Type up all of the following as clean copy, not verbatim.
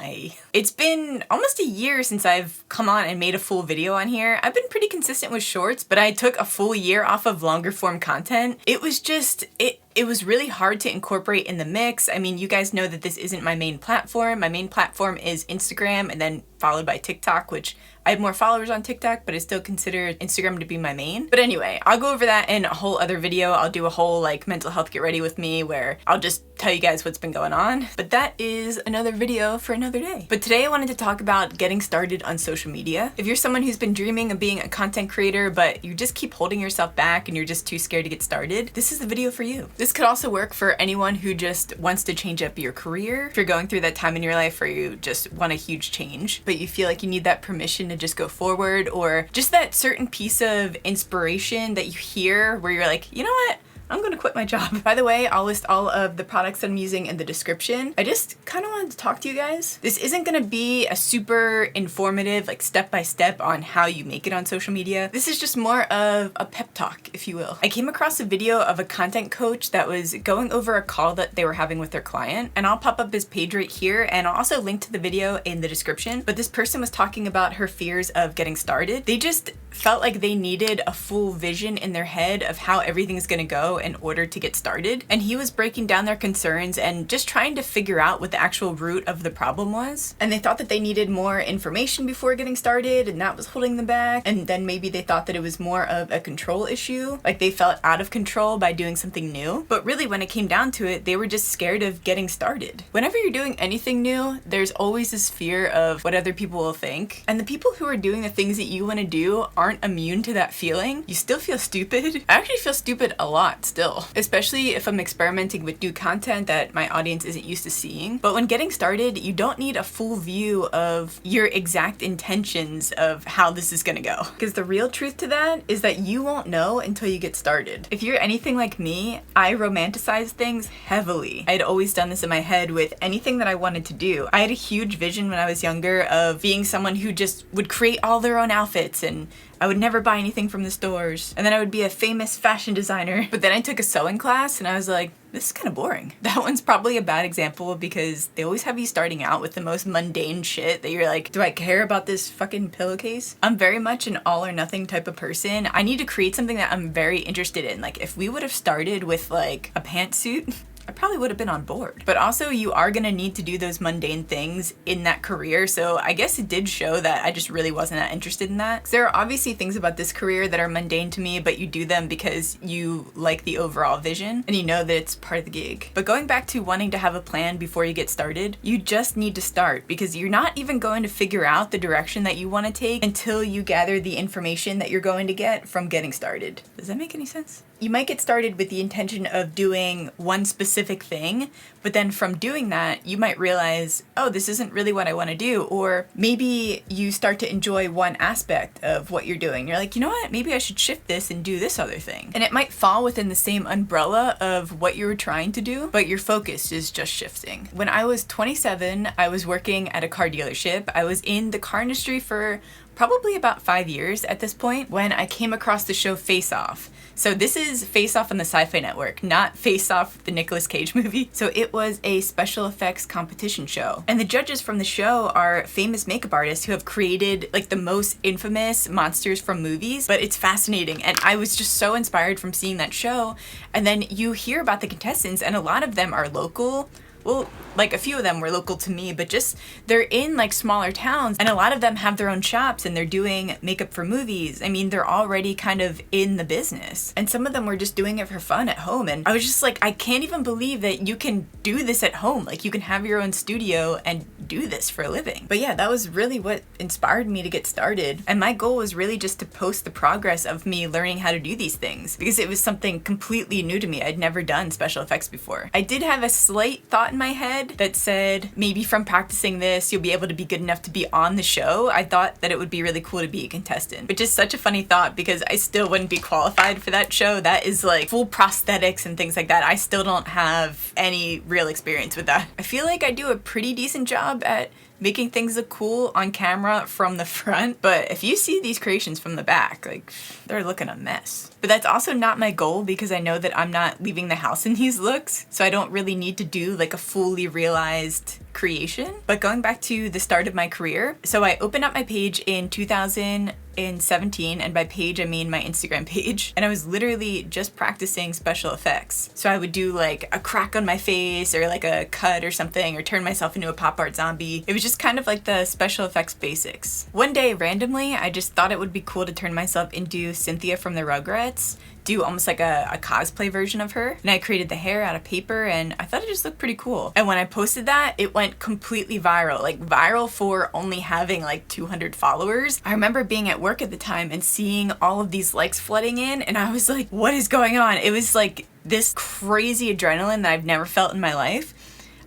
Hi. It's been almost a year since I've come on and made a full video on here. I've been pretty consistent with shorts, but I took a full year off of longer form content. It was just, it was really hard to incorporate in the mix. I mean, you guys know that this isn't my main platform. My main platform is Instagram and then followed by TikTok, which I have more followers on TikTok, but I still consider Instagram to be my main. But anyway, I'll go over that in a whole other video. I'll do a whole like mental health get ready with me where I'll just tell you guys what's been going on. But that is another video for another day. But today I wanted to talk about getting started on social media. If you're someone who's been dreaming of being a content creator, but you just keep holding yourself back and you're just too scared to get started, this is the video for you. This could also work for anyone who just wants to change up your career. If you're going through that time in your life where you just want a huge change, but you feel like you need that permission to just go forward, or just that certain piece of inspiration that you hear where you're like, you know what? I'm gonna quit my job. By the way, I'll list all of the products that I'm using in the description. I just kind of wanted to talk to you guys. This isn't gonna be a super informative, like step-by-step on how you make it on social media. This is just more of a pep talk, if you will. I came across a video of a content coach that was going over a call that they were having with their client, and I'll pop up his page right here, and I'll also link to the video in the description. But this person was talking about her fears of getting started. They just felt like they needed a full vision in their head of how everything is gonna go in order to get started. And he was breaking down their concerns and just trying to figure out what the actual root of the problem was. And they thought that they needed more information before getting started, and that was holding them back. And then maybe they thought that it was more of a control issue, like they felt out of control by doing something new. But really, when it came down to it, they were just scared of getting started. Whenever you're doing anything new, there's always this fear of what other people will think. And the people who are doing the things that you want to do aren't immune to that feeling. You still feel stupid. I actually feel stupid a lot still, especially if I'm experimenting with new content that my audience isn't used to seeing. But when getting started, you don't need a full view of your exact intentions of how this is gonna go. Because the real truth to that is that you won't know until you get started. If you're anything like me, I romanticize things heavily. I had always done this in my head with anything that I wanted to do. I had a huge vision when I was younger of being someone who just would create all their own outfits, and I would never buy anything from the stores. And then I would be a famous fashion designer. But then I took a sewing class and I was like, this is kind of boring. That one's probably a bad example because they always have you starting out with the most mundane shit that you're like, do I care about this fucking pillowcase? I'm very much an all or nothing type of person. I need to create something that I'm very interested in. Like if we would have started with like a pantsuit, I probably would have been on board. But also you are gonna need to do those mundane things in that career. So I guess it did show that I just really wasn't that interested in that. 'Cause there are obviously things about this career that are mundane to me, but you do them because you like the overall vision and you know that it's part of the gig. But going back to wanting to have a plan before you get started, you just need to start because you're not even going to figure out the direction that you want to take until you gather the information that you're going to get from getting started. Does that make any sense? You might get started with the intention of doing one specific thing, but then from doing that, you might realize, oh, this isn't really what I want to do. Or maybe you start to enjoy one aspect of what you're doing. You're like, you know what? Maybe I should shift this and do this other thing. And it might fall within the same umbrella of what you were trying to do, but your focus is just shifting. When I was 27, I was working at a car dealership. I was in the car industry for probably about 5 years at this point when I came across the show Face Off. So this is Face Off on the Sci-Fi Network, not Face Off, the Nicolas Cage movie. So it was a special effects competition show. And the judges from the show are famous makeup artists who have created like the most infamous monsters from movies, but it's fascinating. And I was just so inspired from seeing that show. And then you hear about the contestants and a lot of them are local. Well, like a few of them were local to me, but just they're in like smaller towns and a lot of them have their own shops and they're doing makeup for movies. I mean, they're already kind of in the business and some of them were just doing it for fun at home. And I was just like, I can't even believe that you can do this at home. Like you can have your own studio and do this for a living. But yeah, that was really what inspired me to get started. And my goal was really just to post the progress of me learning how to do these things because it was something completely new to me. I'd never done special effects before. I did have a slight thought in my head that said maybe from practicing this you'll be able to be good enough to be on the show. I thought that it would be really cool to be a contestant, which is such a funny thought because I still wouldn't be qualified for that show. That is like full prosthetics and things like that. I still don't have any real experience with that. I feel like I do a pretty decent job at making things look cool on camera from the front. But if you see these creations from the back, like, they're looking a mess. But that's also not my goal because I know that I'm not leaving the house in these looks, so I don't really need to do like a fully realized creation. But going back to the start of my career, so I opened up my page in 2017, and by page I mean my Instagram page, and I was literally just practicing special effects. So I would do like a crack on my face or like a cut or something, or turn myself into a pop art zombie. It was just kind of like the special effects basics. One day randomly I just thought it would be cool to turn myself into Cynthia from the Rugrats, do almost like a cosplay version of her, and I created the hair out of paper, and I thought it just looked pretty cool. And when I posted that, it went completely viral, like viral for only having like 200 followers. I remember being at work at the time and seeing all of these likes flooding in, and I was like, what is going on? It was like this crazy adrenaline that I've never felt in my life.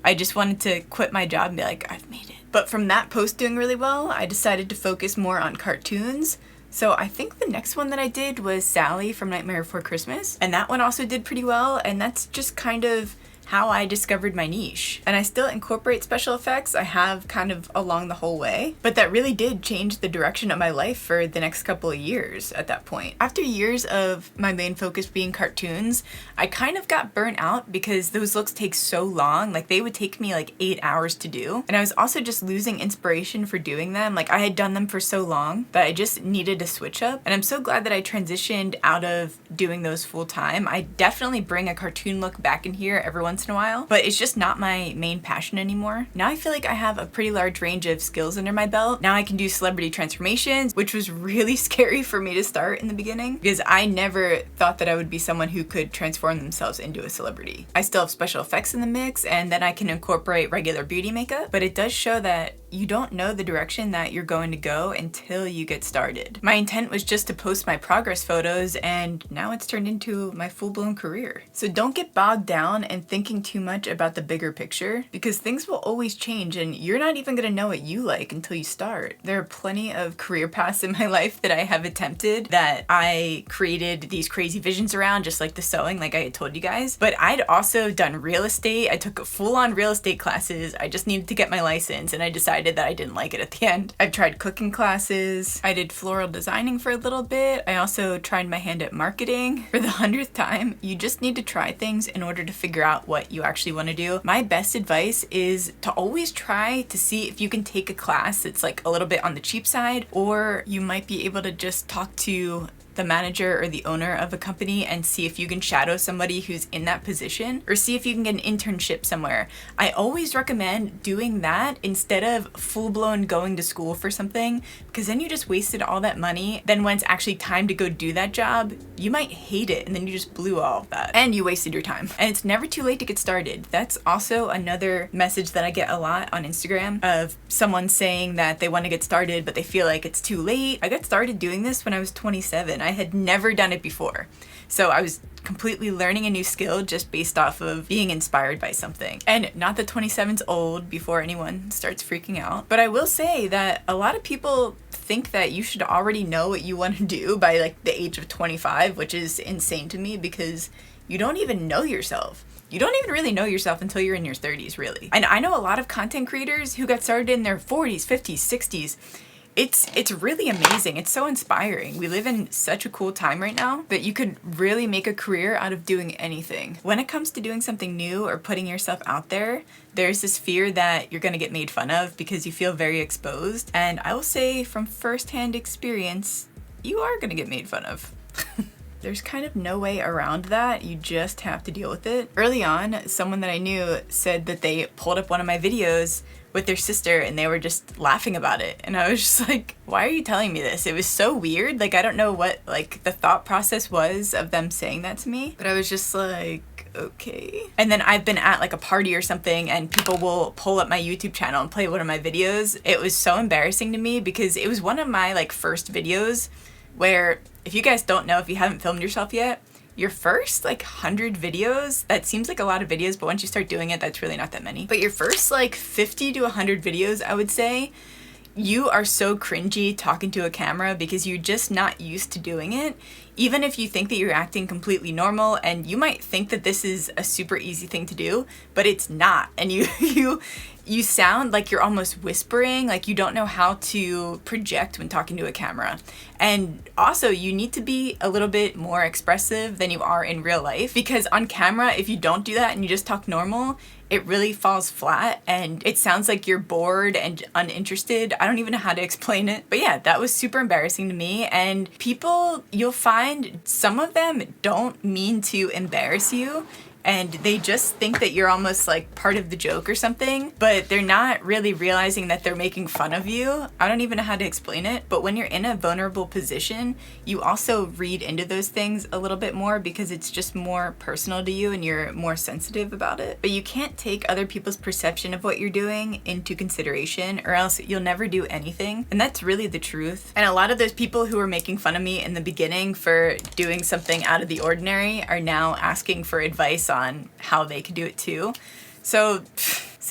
I just wanted to quit my job and be like, I've made it. But from that post doing really well, I decided to focus more on cartoons. So I think the next one that I did was Sally from Nightmare Before Christmas, and that one also did pretty well, and that's just kind of how I discovered my niche. And I still incorporate special effects, I have kind of along the whole way, but that really did change the direction of my life for the next couple of years at that point. After years of my main focus being cartoons, I kind of got burnt out because those looks take so long, like they would take me like 8 hours to do, and I was also just losing inspiration for doing them. Like I had done them for so long that I just needed to switch up, and I'm so glad that I transitioned out of doing those full time. I definitely bring a cartoon look back in here every once in a while, but it's just not my main passion anymore. Now I feel like I have a pretty large range of skills under my belt. Now I can do celebrity transformations, which was really scary for me to start in the beginning because I never thought that I would be someone who could transform themselves into a celebrity. I still have special effects in the mix, and then I can incorporate regular beauty makeup, but it does show that you don't know the direction that you're going to go until you get started. My intent was just to post my progress photos, and now it's turned into my full-blown career. So don't get bogged down and thinking too much about the bigger picture, because things will always change and you're not even gonna know what you like until you start. There are plenty of career paths in my life that I have attempted that I created these crazy visions around, just like the sewing, like I had told you guys. But I'd also done real estate. I took full-on real estate classes. I just needed to get my license, and I decided that I didn't like it at the end. I've tried cooking classes. I did floral designing for a little bit. I also tried my hand at marketing for the 100th time. You just need to try things in order to figure out what you actually want to do. My best advice is to always try to see if you can take a class that's like a little bit on the cheap side, or you might be able to just talk to the manager or the owner of a company and see if you can shadow somebody who's in that position, or see if you can get an internship somewhere. I always recommend doing that instead of full-blown going to school for something, because then you just wasted all that money. Then when it's actually time to go do that job, you might hate it, and then you just blew all of that and you wasted your time. And it's never too late to get started. That's also another message that I get a lot on Instagram, of someone saying that they want to get started but they feel like it's too late. I got started doing this when I was 27. I had never done it before. So I was completely learning a new skill just based off of being inspired by something. And not that 27's old, before anyone starts freaking out, but I will say that a lot of people think that you should already know what you want to do by like the age of 25, which is insane to me because you don't even know yourself. You don't even really know yourself until you're in your 30s, really. And I know a lot of content creators who got started in their 40s, 50s, 60s. It's really amazing. It's so inspiring. We live in such a cool time right now that you could really make a career out of doing anything. When it comes to doing something new or putting yourself out there, there's this fear that you're gonna get made fun of because you feel very exposed. And I will say from firsthand experience, you are gonna get made fun of. There's kind of no way around that. You just have to deal with it. Early on, someone that I knew said that they pulled up one of my videos with their sister and they were just laughing about it. And I was just like, why are you telling me this? It was so weird. Like, I don't know what like the thought process was of them saying that to me, but I was just like, okay. And then I've been at like a party or something and people will pull up my YouTube channel and play one of my videos. It was so embarrassing to me because it was one of my like first videos where, if you guys don't know, if you haven't filmed yourself yet, your first like 100 videos, that seems like a lot of videos, but once you start doing it, that's really not that many. But your first like 50 to 100 videos, I would say, you are so cringy talking to a camera because you're just not used to doing it. Even if you think that you're acting completely normal, and you might think that this is a super easy thing to do, but it's not. And you sound like you're almost whispering, like you don't know how to project when talking to a camera. And also, you need to be a little bit more expressive than you are in real life, because on camera, if you don't do that and you just talk normal, it really falls flat and it sounds like you're bored and uninterested. I don't even know how to explain it. But yeah, that was super embarrassing to me. And people, you'll find some of them don't mean to embarrass you, and they just think that you're almost like part of the joke or something, but they're not really realizing that they're making fun of you. I don't even know how to explain it, but when you're in a vulnerable position, you also read into those things a little bit more because it's just more personal to you and you're more sensitive about it. But you can't take other people's perception of what you're doing into consideration, or else you'll never do anything. And that's really the truth. And a lot of those people who were making fun of me in the beginning for doing something out of the ordinary are now asking for advice on how they could do it too. So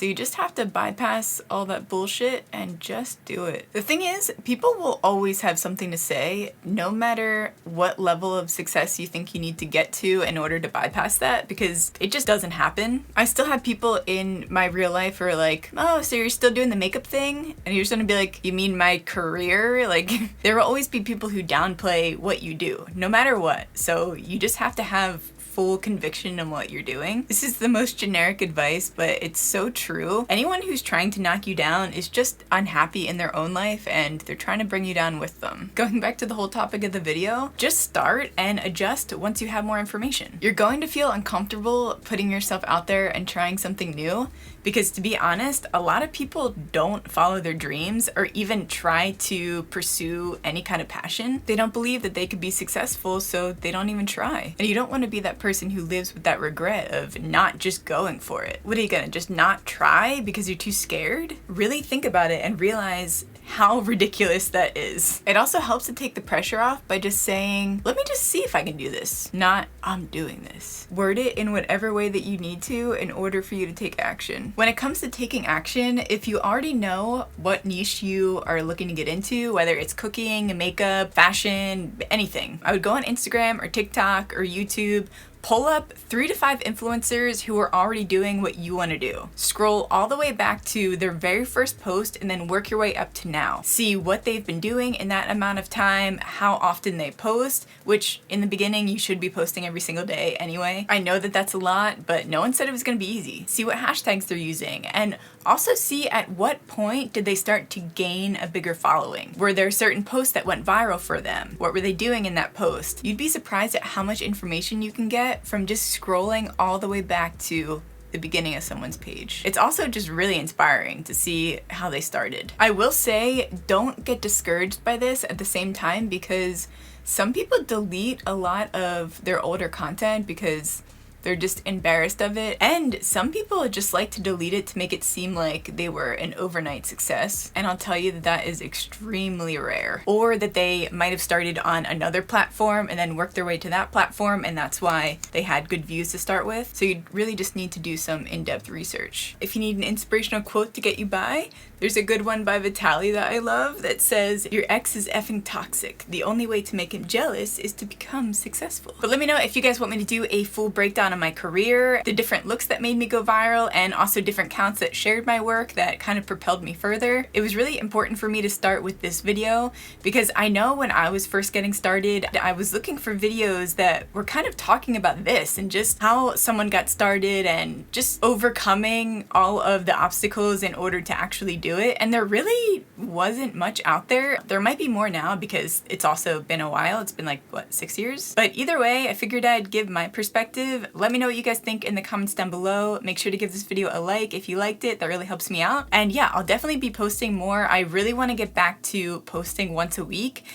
you just have to bypass all that bullshit and just do it. The thing is, people will always have something to say, no matter what level of success you think you need to get to in order to bypass that, because it just doesn't happen. I still have people in my real life who are like, oh, so you're still doing the makeup thing? And you're just gonna be like, you mean my career? Like, there will always be people who downplay what you do, no matter what. So you just have to have full conviction in what you're doing. This is the most generic advice, but it's so true. Anyone who's trying to knock you down is just unhappy in their own life and they're trying to bring you down with them. Going back to the whole topic of the video, just start and adjust once you have more information. You're going to feel uncomfortable putting yourself out there and trying something new, because to be honest, a lot of people don't follow their dreams or even try to pursue any kind of passion. They don't believe that they could be successful, so they don't even try. And you don't want to be that person who lives with that regret of not just going for it. What are you gonna just not try because you're too scared? Really think about it and realize how ridiculous that is. It also helps to take the pressure off by just saying, let me just see if I can do this, not I'm doing this. Word it in whatever way that you need to in order for you to take action. When it comes to taking action, if you already know what niche you are looking to get into, whether it's cooking, makeup, fashion, anything, I would go on Instagram or TikTok or YouTube, pull up 3 to 5 influencers who are already doing what you want to do. Scroll all the way back to their very first post and then work your way up to now. See what they've been doing in that amount of time, how often they post, which in the beginning you should be posting every single day anyway. I know that that's a lot, but no one said it was going to be easy. See what hashtags they're using, and also see at what point did they start to gain a bigger following. Were there certain posts that went viral for them? What were they doing in that post? You'd be surprised at how much information you can get from just scrolling all the way back to the beginning of someone's page. It's also just really inspiring to see how they started. I will say, don't get discouraged by this at the same time, because some people delete a lot of their older content because they're just embarrassed of it. And some people just like to delete it to make it seem like they were an overnight success. And I'll tell you that that is extremely rare. Or that they might have started on another platform and then worked their way to that platform, and that's why they had good views to start with. So you really just need to do some in-depth research. If you need an inspirational quote to get you by, there's a good one by Vitaly that I love that says, your ex is effing toxic. The only way to make him jealous is to become successful. But let me know if you guys want me to do a full breakdown of my career, the different looks that made me go viral, and also different accounts that shared my work that kind of propelled me further. It was really important for me to start with this video because I know when I was first getting started, I was looking for videos that were kind of talking about this and just how someone got started and just overcoming all of the obstacles in order to actually do it. And there really wasn't much out there. There might be more now because it's also been a while. It's been like, what, 6 years? But either way, I figured I'd give my perspective. Let me know what you guys think in the comments down below. Make sure to give this video a like if you liked it. That really helps me out. And yeah, I'll definitely be posting more. I really want to get back to posting once a week.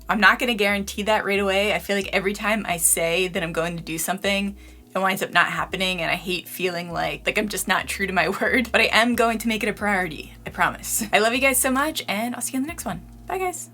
I'm not going to guarantee that right away. I feel like every time I say that I'm going to do something, it winds up not happening, and I hate feeling like I'm just not true to my word. But I am going to make it a priority. I promise. I love you guys so much, and I'll see you in the next one. Bye, guys.